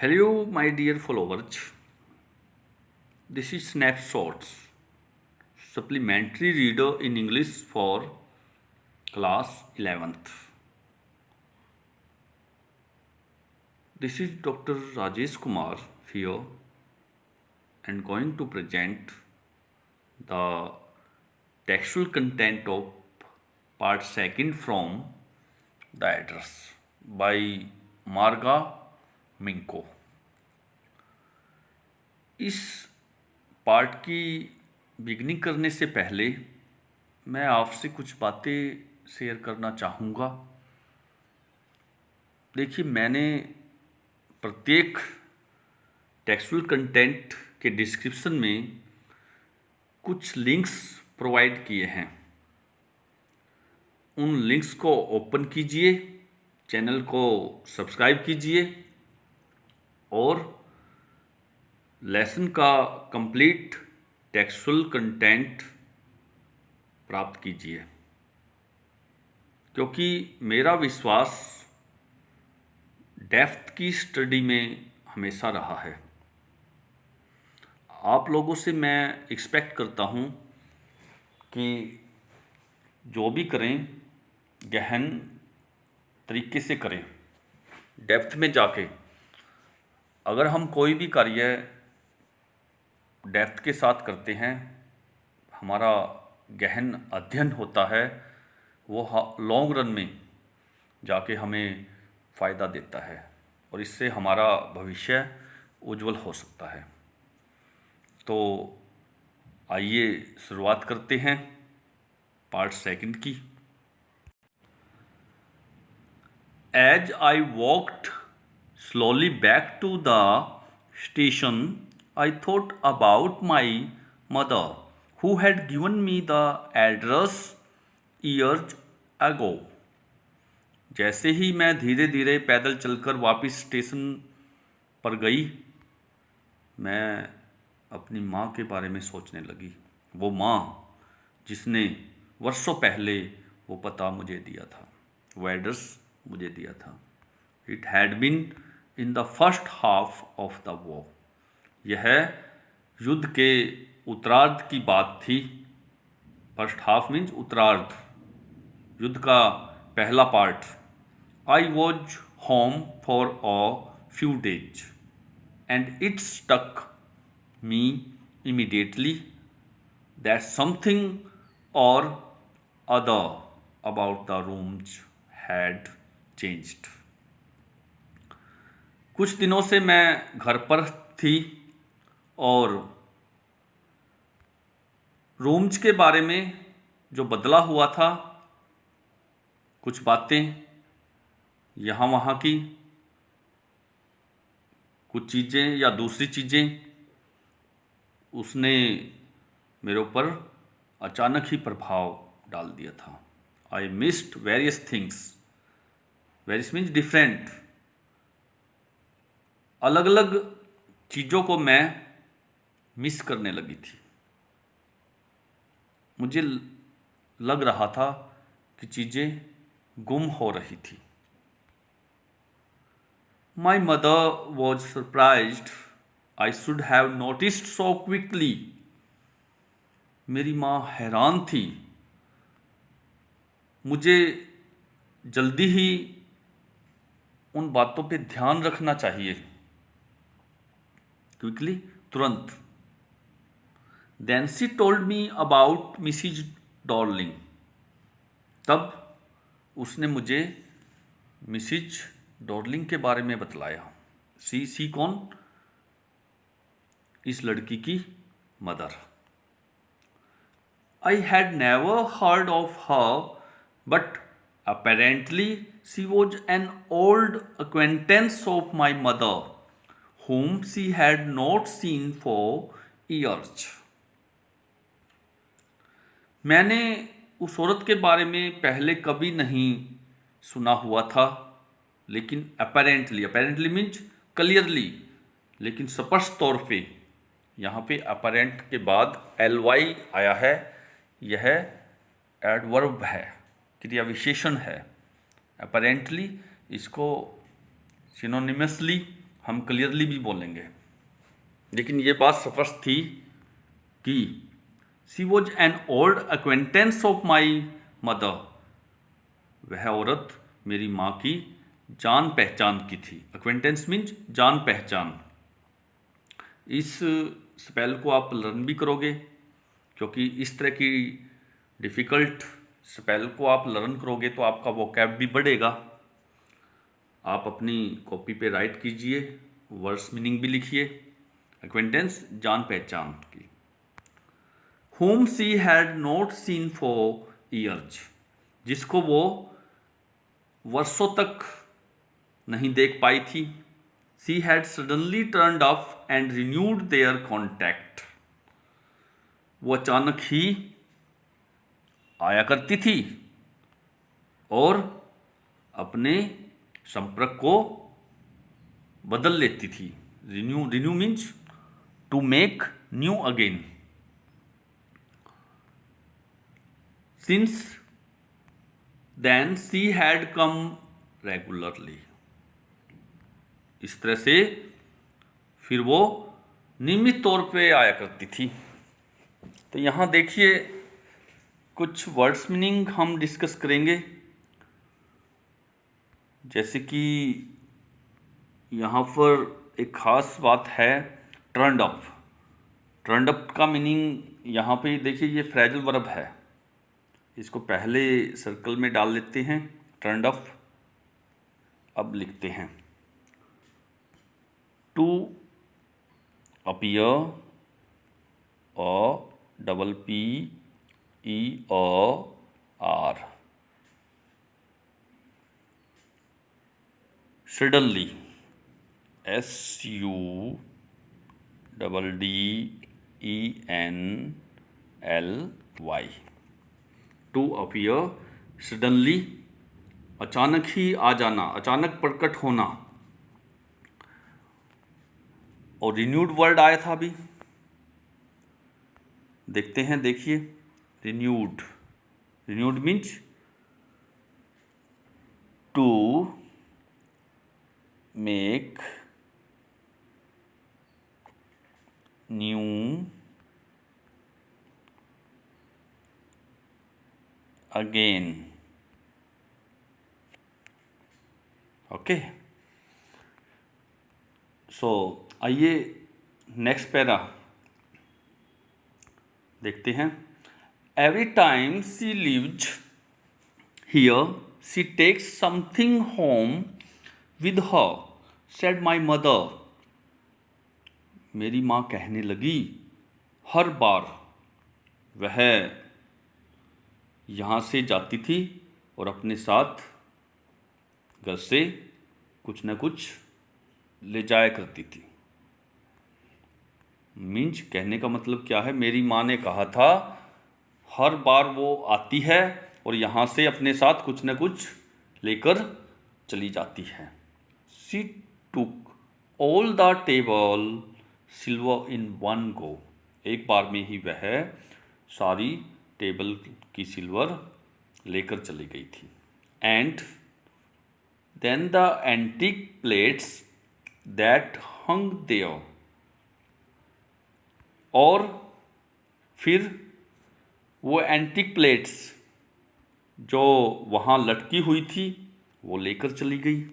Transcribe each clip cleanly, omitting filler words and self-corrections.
Hello, my dear followers. This is Snapshots, supplementary reader in English for class 11th. This is Dr. Rajesh Kumar here and going to present the textual content of part second from The Address by Marga Minko. इस part की beginning करने से पहले मैं आपसे कुछ बातें share करना चाहूँगा। देखिए, मैंने प्रत्येक टेक्सचुअल कंटेंट के डिस्क्रिप्शन में कुछ लिंक्स प्रोवाइड किए हैं। उन लिंक्स को ओपन कीजिए, चैनल को सब्सक्राइब कीजिए और लेसन का कंप्लीट टेक्सचुअल कंटेंट प्राप्त कीजिए, क्योंकि मेरा विश्वास डेप्थ की स्टडी में हमेशा रहा है। आप लोगों से मैं एक्सपेक्ट करता हूँ कि जो भी करें गहन तरीके से करें, डेप्थ में जाके। अगर हम कोई भी कार्य डेप्थ के साथ करते हैं, हमारा गहन अध्ययन होता है, वो लॉन्ग रन में जाके हमें फ़ायदा देता है और इससे हमारा भविष्य उज्जवल हो सकता है। तो आइए शुरुआत करते हैं पार्ट सेकंड की। As I walked slowly back to the station, I thought about my mother, who had given me the address years ago. जैसे ही मैं धीरे धीरे पैदल चलकर वापस स्टेशन पर गई, मैं अपनी माँ के बारे में सोचने लगी। वो माँ जिसने वर्षों पहले वो पता मुझे दिया था, वो एड्रेस मुझे दिया था। It had been in the first half of the war. यह युद्ध के उत्तरार्ध की बात थी। फर्स्ट हाफ मीन्स उत्तरार्ध, युद्ध का पहला part. I was home for a few days and it stuck me immediately that something or other about the rooms had changed. कुछ दिनों से मैं घर पर थी और रूम्स के बारे में जो बदला हुआ था, कुछ बातें यहाँ वहाँ की, कुछ चीज़ें या दूसरी चीज़ें, उसने मेरे ऊपर अचानक ही प्रभाव डाल दिया था। I missed various things. Various means different. अलग अलग चीज़ों को मैं मिस करने लगी थी। मुझे लग रहा था कि चीज़ें गुम हो रही थी। My mother was surprised I should have noticed so quickly. मेरी माँ हैरान थी। मुझे जल्दी ही उन बातों पे ध्यान रखना चाहिए। क्विकली, तुरंत। Then she told me about Mrs. Darling. तब उसने मुझे मिसिज डॉर्लिंग के बारे में बतलाया। सी कौन? इस लड़की की mother. I had never heard of her, but apparently she was an old acquaintance of my mother, whom she had not seen for years. मैंने उस औरत के बारे में पहले कभी नहीं सुना हुआ था, लेकिन apparently मीन्स क्लियरली, लेकिन स्पष्ट तौर पे, यहाँ पे अपरेंट के बाद ly आया है। यह एडवर्ब है, क्रिया विशेषण है। अपरेंटली इसको सिनोनिमसली हम क्लियरली भी बोलेंगे, लेकिन ये बात स्पष्ट थी कि she was an old acquaintance of my mother, वह औरत मेरी माँ की जान पहचान की थी। अक्वेंटेंस मीन्स जान पहचान। इस स्पेल को आप लर्न भी करोगे, क्योंकि इस तरह की डिफ़िकल्ट स्पेल को आप लर्न करोगे तो आपका वोकैब भी बढ़ेगा। आप अपनी कॉपी पे राइट कीजिए, वर्ड्स मीनिंग भी लिखिए। एक्वेंटेंस जान पहचान की। whom she had not seen for years, जिसको वो वर्षों तक नहीं देख पाई थी। she had suddenly turned up and renewed their contact, वो अचानक ही आया करती थी और अपने संपर्क को बदल लेती थी। Renew means to make new again. Since then she had come regularly, इस तरह से फिर वो नियमित तौर पे आया करती थी। तो यहाँ देखिए कुछ वर्ड्स मीनिंग हम डिस्कस करेंगे, जैसे कि यहाँ पर एक ख़ास बात है टर्न्ड अप। टर्न्ड अप का मीनिंग यहाँ पे देखिए, ये फ्रेजल वर्ब है, इसको पहले सर्कल में डाल लेते हैं टर्न्ड अप। अब लिखते हैं to appear, double P E R, suddenly, S U double D E N L Y. To appear suddenly, अचानक ही आ जाना, अचानक प्रकट होना। और रिन्यूड वर्ड आया था अभी, देखते हैं, देखिए renewed. Renewed means to make new again. Okay, so आइए नेक्स्ट पैरा देखते हैं। Every time she lives here she takes something home with her, said my mother. मेरी माँ कहने लगी, हर बार वह यहाँ से जाती थी और अपने साथ घर से कुछ न कुछ ले जाया करती थी। मीन्स कहने का मतलब क्या है, मेरी माँ ने कहा था हर बार वो आती है और यहाँ से अपने साथ कुछ न कुछ लेकर चली जाती है। She took all the table silver in one go, एक बार में ही वह सारी टेबल की सिल्वर लेकर चली गई थी। And then the antique plates that hung there, और फिर वो एंटीक प्लेट्स जो वहाँ लटकी हुई थी वो लेकर चली गई।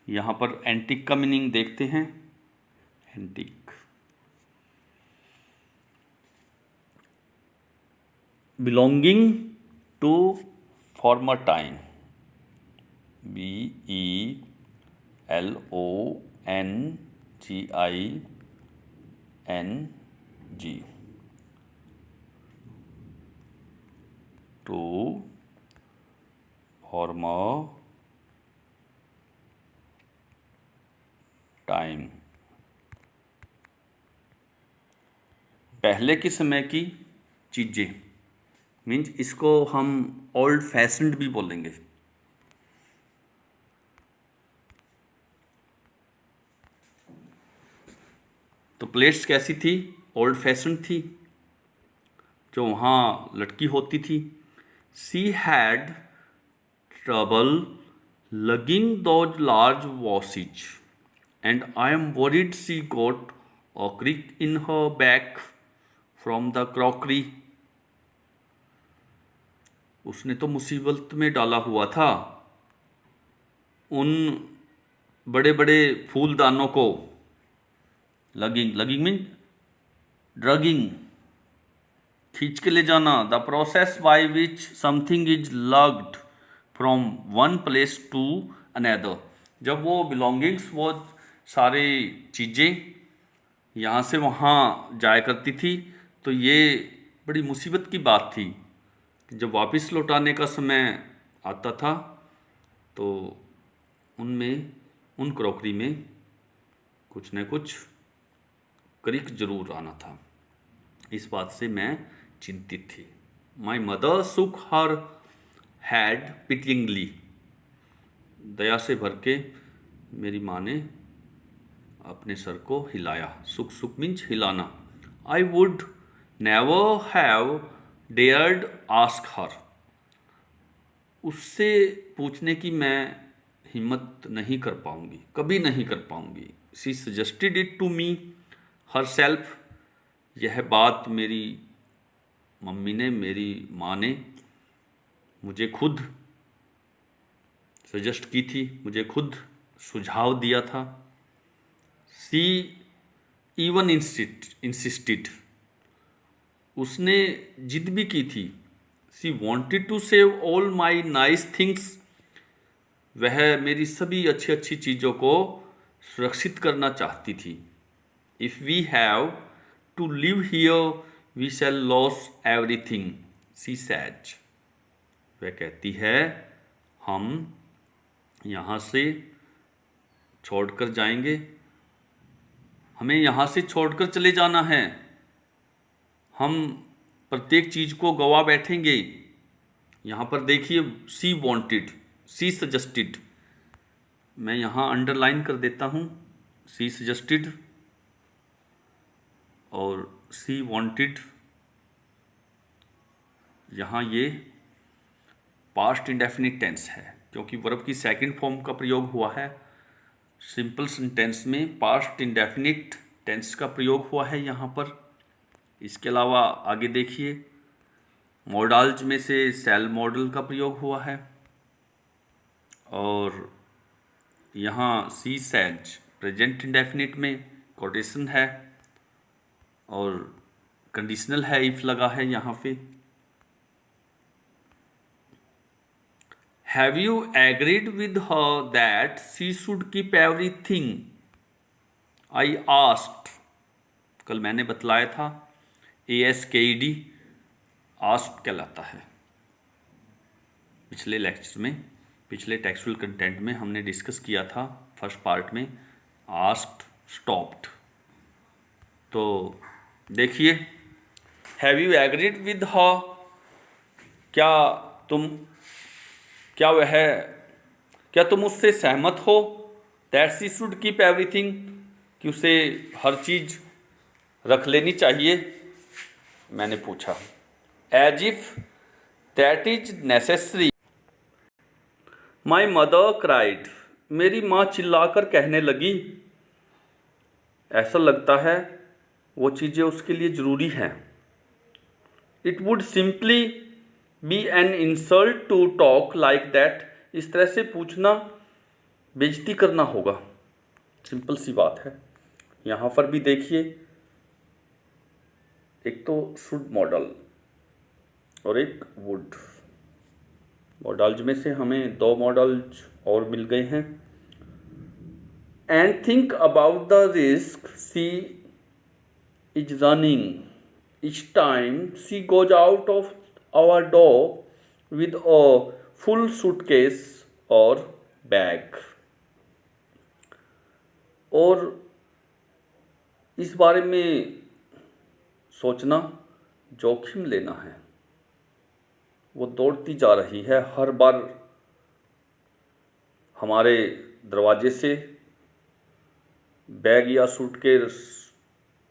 यहाँ पर एंटीक का मीनिंग देखते हैं। Antique belonging to former time, BELONGING, to former time, पहले के समय की चीज़ें। मीन्स इसको हम ओल्ड फैशन्ड भी बोलेंगे। तो प्लेट्स कैसी थी, ओल्ड फैशन थी, जो वहाँ लटकी होती थी। She had trouble logging those large washes, and I am worried she got a crick in her back from the crockery. उसने तो मुसीबत में डाला हुआ था उन बड़े बड़े फूलदानों को. लगिंग मीन ड्रगिंग, खींच के ले जाना. The process by which something is lugged from one place to another. जब वो बिलोंगिंग्स, वो सारी चीज़ें यहाँ से वहाँ जाया करती थी, तो ये बड़ी मुसीबत की बात थी. जब वापस लौटाने का समय आता था तो उनमें, उन क्रॉकरी में कुछ न कुछ क्रिक जरूर आना था. इस बात से मैं चिंतित थी. माई मदर सुक हर हैड पिटिंगली. दया से भर के मेरी माँ ने अपने सर को हिलाया. सुक सुक मीन्स हिलाना. I would never have dared ask her. उससे पूछने की मैं हिम्मत नहीं कर पाऊंगी, कभी नहीं कर पाऊंगी. She suggested it to me herself. यह बात मेरी मम्मी ने, मेरी माँ ने मुझे खुद सजेस्ट की थी, मुझे खुद सुझाव दिया था. She even insisted. उसने जिद भी की थी. She wanted to save all my nice things. वह मेरी सभी अच्छी अच्छी चीज़ों को सुरक्षित करना चाहती थी. If we have to live here we shall lose everything, she said. वह कहती है हम यहाँ से छोड़कर जाएंगे, हमें यहाँ से छोड़कर चले जाना है, हम प्रत्येक चीज़ को गवा बैठेंगे. यहाँ पर देखिए, सी वॉन्टेड, सी सजेस्टेड. मैं यहाँ अंडरलाइन कर देता हूँ, सी सजेस्टेड और सी वॉन्टेड. यहाँ ये पास्ट इंडेफिनिट टेंस है क्योंकि वर्ब की सेकंड फॉर्म का प्रयोग हुआ है. सिंपल सेंटेंस में पास्ट इंडेफिनिट टेंस का प्रयोग हुआ है यहाँ पर. इसके अलावा आगे देखिए, मॉडल्स में से सेल मॉडल का प्रयोग हुआ है और यहाँ सी सैज प्रेजेंट इंडेफिनिट में कोटेशन है और कंडीशनल है, इफ लगा है यहाँ पे. Have you agreed with her that she should keep everything? I asked. कल मैंने बतलाया था ASKED आस्क्ड कहलाता है. पिछले लेक्चर में, पिछले टेक्सचुअल कंटेंट में हमने डिस्कस किया था फर्स्ट पार्ट में आस्क्ड, स्टॉप्ड. तो देखिए, have you agreed with her, क्या तुम उससे सहमत हो? That she should keep everything, कि उसे हर चीज़ रख लेनी चाहिए. मैंने पूछा. As if that is necessary. My mother cried. मेरी माँ चिल्लाकर कहने लगी. ऐसा लगता है वो चीज़ें उसके लिए ज़रूरी हैं. It would simply be an insult to talk like that. इस तरह से पूछना बेइज्जती करना होगा. सिंपल सी बात है. यहाँ पर भी देखिए, एक तो शुड मॉडल और एक वुड. मॉडल्स में से हमें 2 मॉडल्स और मिल गए हैं. And think about the risk she is running each time she goes out of our door with a full suitcase or bag. और इस बारे में सोचना, जोखिम लेना है. वो दौड़ती जा रही है, हर बार हमारे दरवाजे से बैग या सूटकेस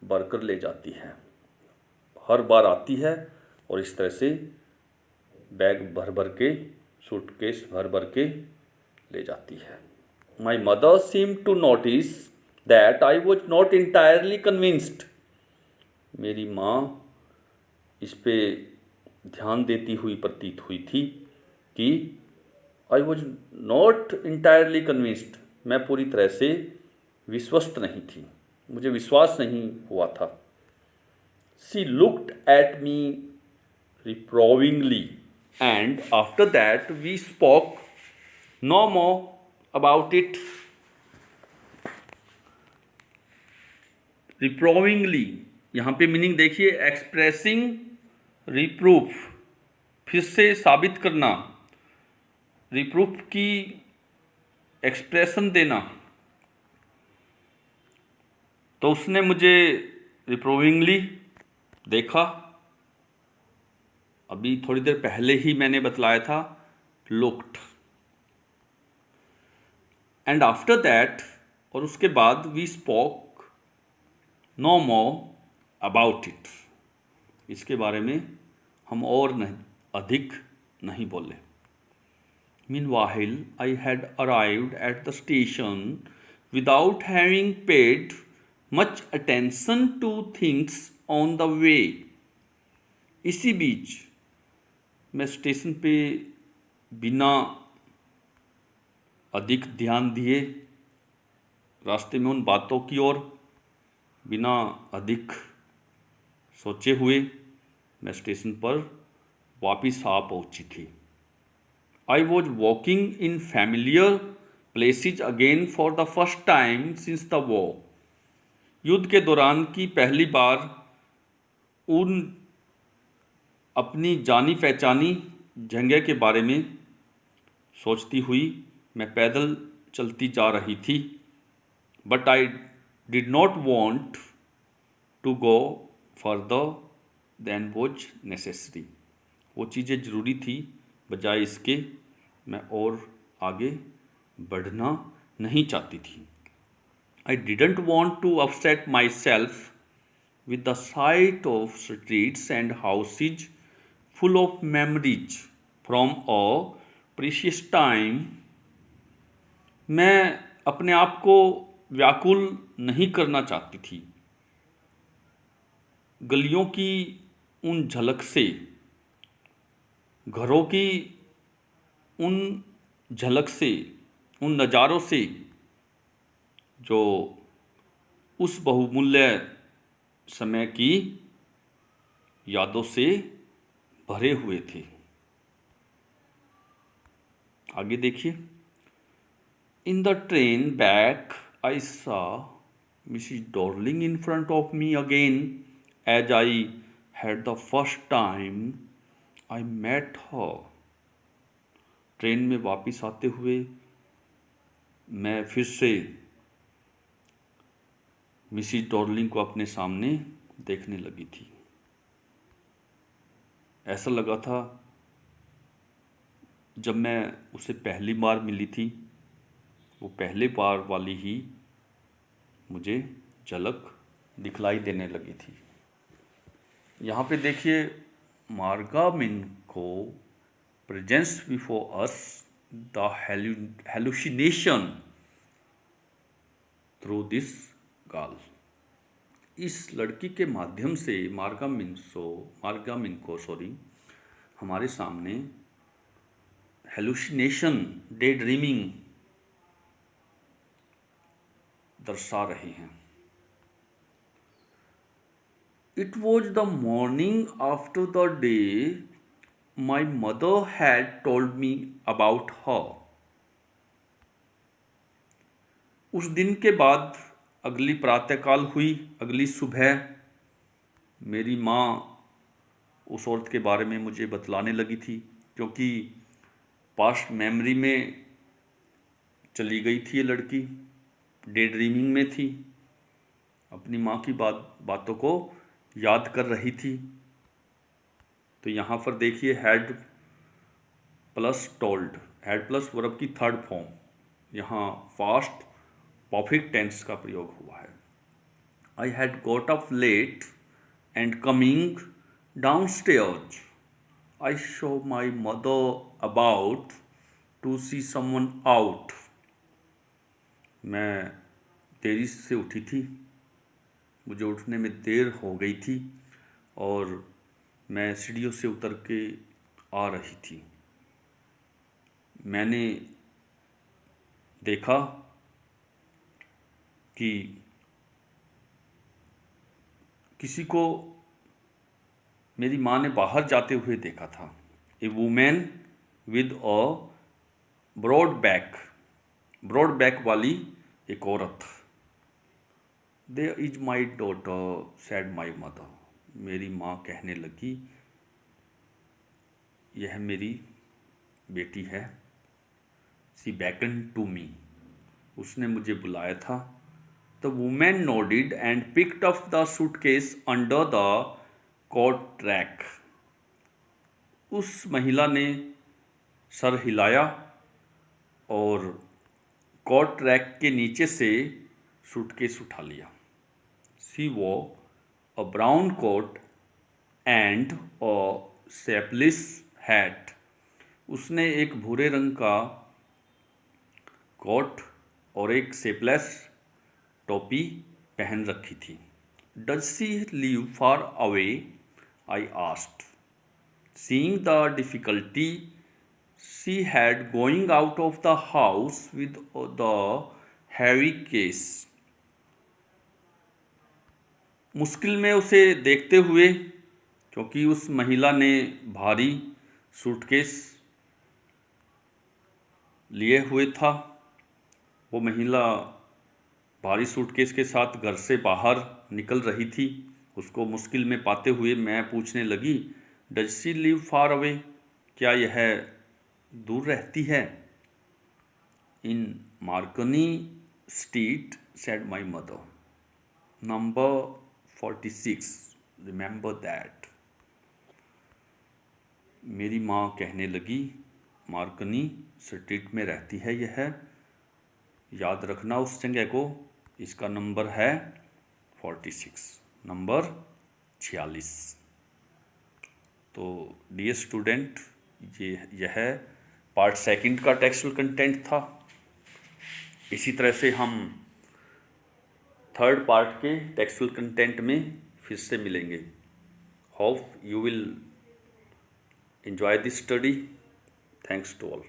भरकर ले जाती है. हर बार आती है और इस तरह से बैग भर भर के, सूटकेस भर भर के ले जाती है. My mother seem to notice that I was not entirely convinced. मेरी माँ इस पे ध्यान देती हुई प्रतीत हुई थी कि I was not entirely convinced, मैं पूरी तरह से विश्वस्त नहीं थी, मुझे विश्वास नहीं हुआ था. She looked at me reprovingly, and after that we spoke no more about it. reprovingly यहाँ पे मीनिंग देखिए, एक्सप्रेसिंग रिप्रूफ, फिर से साबित करना, रिप्रूफ की एक्सप्रेशन देना. तो उसने मुझे रिप्रूविंगली देखा. अभी थोड़ी देर पहले ही मैंने बतलाया था लुक्ड. एंड आफ्टर दैट, और उसके बाद we spoke no more about it, इसके बारे में हम और नहीं अधिक नहीं बोले. Meanwhile, I had arrived at the station without having paid much attention to things on the way. इसी बीच मैं स्टेशन पे बिना अधिक ध्यान दिए रास्ते में उन बातों की ओर बिना अधिक सोचे हुए मैं स्टेशन पर वापस आ पहुंची थी. I was walking in familiar places again for the first time since the war. युद्ध के दौरान की पहली बार उन अपनी जानी पहचानी जगह के बारे में सोचती हुई मैं पैदल चलती जा रही थी. But I did not want to go further than was necessary. वो चीज़ें ज़रूरी थी, बजाय इसके मैं और आगे बढ़ना नहीं चाहती थी. I didn't want to upset myself with the sight of streets and houses full of memories from a precious time. मैं अपने आप को व्याकुल नहीं करना चाहती थी गलियों की उन झलक से, घरों की उन झलक से, उन नज़ारों से जो उस बहुमूल्य समय की यादों से भरे हुए थे. आगे देखिए. In the train back I saw Mrs Darling in front of me again as I had the first time I met her. Train में वापस आते हुए मैं फिर से मिसिस डॉर्लिंग को अपने सामने देखने लगी थी. ऐसा लगा था जब मैं उसे पहली बार मिली थी, वो पहले बार वाली ही मुझे झलक दिखलाई देने लगी थी. यहाँ पे देखिए, मार्गा मिन्को presents before us the hallucination through this girl. इस लड़की के माध्यम से मार्गा मिन्को हमारे सामने हेलुसिनेशन, डे ड्रीमिंग दर्शा रहे हैं. It was the morning after the day my mother had told me about her. उस दिन के बाद अगली प्रातःकाल हुई, अगली सुबह मेरी माँ उस औरत के बारे में मुझे बतलाने लगी थी, क्योंकि पास्ट मेमोरी में चली गई थी ये लड़की, डे ड्रीमिंग में थी, अपनी माँ की बातों को याद कर रही थी. तो यहाँ पर देखिए, had plus told, had plus verb की थर्ड फॉर्म, यहाँ फास्ट परफेक्ट टेंस का प्रयोग हुआ है. I had got up late and coming down stairs I show my mother about to see someone out. मैं देरी से उठी थी, मुझे उठने में देर हो गई थी और मैं सीढ़ियों से उतर के आ रही थी। मैंने देखा कि किसी को मेरी माँ ने बाहर जाते हुए देखा था। A women with a broad back वाली एक औरत। There is my daughter said my mother. मेरी माँ कहने लगी, यह मेरी बेटी है। She beckon to me. उसने मुझे बुलाया था। The women nodded and picked up the suitcase under the coat rack. उस महिला ने सर हिलाया और कोट रैक के नीचे से सूटकेस उठा लिया। She wore a brown coat and a shapeless hat. उसने एक भूरे रंग का कोट और एक शेपलेस टोपी पहन रखी थी। Does she live far away? I asked, seeing the difficulty she had going out of the house with the heavy case। मुश्किल में उसे देखते हुए, क्योंकि उस महिला ने भारी सूटकेस लिए हुए था। वो महिला भारी सूटकेस के साथ घर से बाहर निकल रही थी। उसको मुश्किल में पाते हुए मैं पूछने लगी, does she live far away? क्या यह दूर रहती है? In Marconi street said my mother, number 46, remember that. मेरी माँ कहने लगी, मार्कनी स्ट्रीट में रहती है यह, याद रखना उस जगह को। इसका नंबर है 46, नंबर 46। तो डियर स्टूडेंट, यह पार्ट सेकंड का टेक्सुअल कंटेंट था। इसी तरह से हम थर्ड पार्ट के टेक्सुअल कंटेंट में फिर से मिलेंगे। Hope you will enjoy this study. Thanks to all.